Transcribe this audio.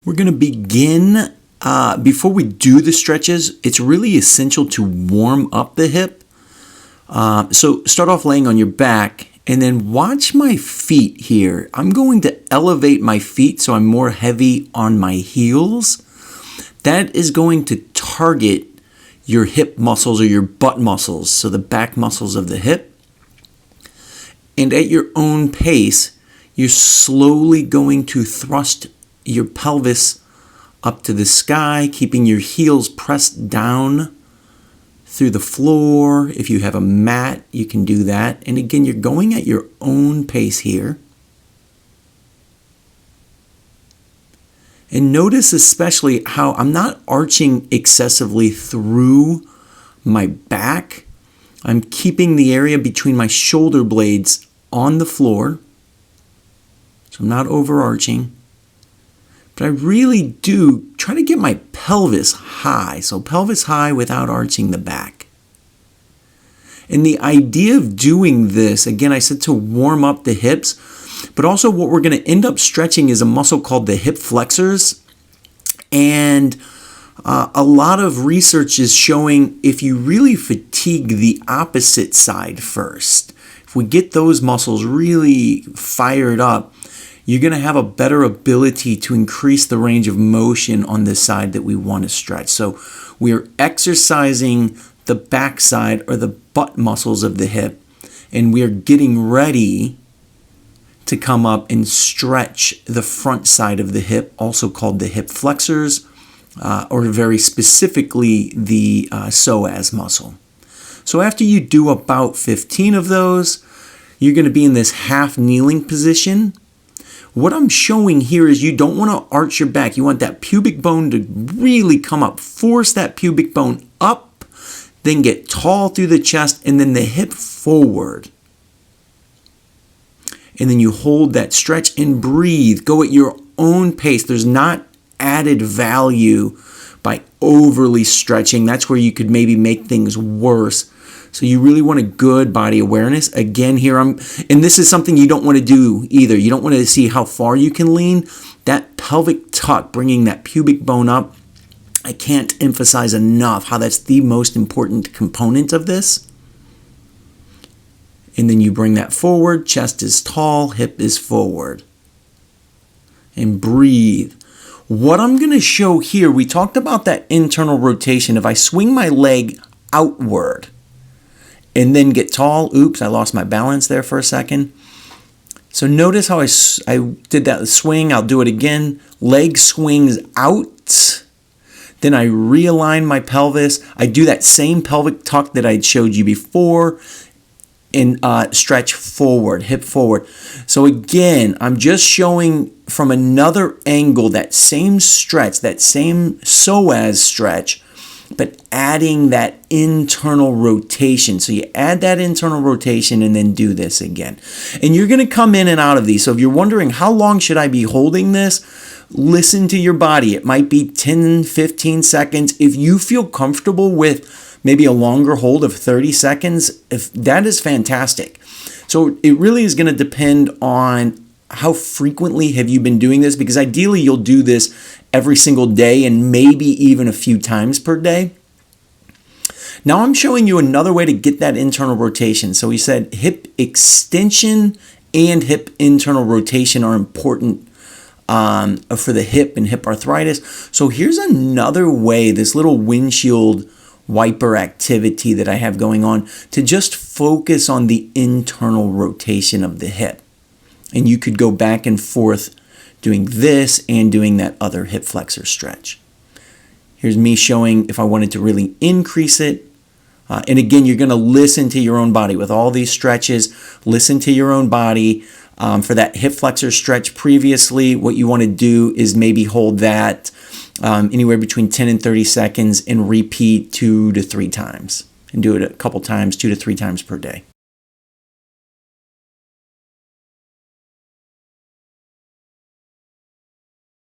We're going to begin, before we do the stretches, it's really essential to warm up the hip. So start off laying on your back and then watch my feet here. I'm going to elevate my feet so I'm more heavy on my heels. That is going to target your hip muscles or your butt muscles, so the back muscles of the hip. And at your own pace, you're slowly going to thrust your pelvis up to the sky, keeping your heels pressed down through the floor. If you have a mat, you can do that. And again, you're going at your own pace here. And notice especially how I'm not arching excessively through my back. I'm keeping the area between my shoulder blades on the floor. So I'm not overarching. But I really do try to get my pelvis high. So pelvis high without arching the back. And the idea of doing this, again, I said to warm up the hips, but also what we're going to end up stretching is a muscle called the hip flexors. And a lot of research is showing if you really fatigue the opposite side first, if we get those muscles really fired up, you're going to have a better ability to increase the range of motion on the side that we want to stretch. So we're exercising the back side or the butt muscles of the hip, and we're getting ready to come up and stretch the front side of the hip, also called the hip flexors, or very specifically the psoas muscle. So after you do about 15 of those, you're going to be in this half kneeling position. What I'm showing here is you don't want to arch your back. You want that pubic bone to really come up. Force that pubic bone up, then get tall through the chest, and then the hip forward. And then you hold that stretch and breathe. Go at your own pace. There's not added value by overly stretching. That's where you could maybe make things worse. So you really want a good body awareness. Again, here and this is something you don't want to do either. You don't want to see how far you can lean. That pelvic tuck, bringing that pubic bone up, I can't emphasize enough how that's the most important component of this. And then you bring that forward, chest is tall, hip is forward. And breathe. What I'm going to show here, we talked about that internal rotation. If I swing my leg outward and then get tall, oops, I lost my balance there for a second. So notice how I did that swing. I'll do it again. Leg swings out. Then I realign my pelvis. I do that same pelvic tuck that I showed you before and stretch forward, hip forward. So again, I'm just showing from another angle that same stretch, that same psoas stretch, but adding that internal rotation. So you add that internal rotation and then do this again. And you're going to come in and out of these. So if you're wondering how long should I be holding this, listen to your body. It might be 10, 15 seconds. If you feel comfortable with maybe a longer hold of 30 seconds, if that is fantastic. So it really is going to depend on how frequently have you been doing this, because ideally you'll do this every single day and maybe even a few times per day. Now I'm showing you another way to get that internal rotation. So we said hip extension and hip internal rotation are important for the hip and hip arthritis. So here's another way, this little windshield wiper activity that I have going on to just focus on the internal rotation of the hip. And you could go back and forth doing this and doing that other hip flexor stretch. Here's me showing if I wanted to really increase it. And again, you're going to listen to your own body with all these stretches. Listen to your own body. For that hip flexor stretch previously, what you want to do is maybe hold that anywhere between 10 and 30 seconds and repeat 2 to 3 times. And do it a couple times, 2 to 3 times per day.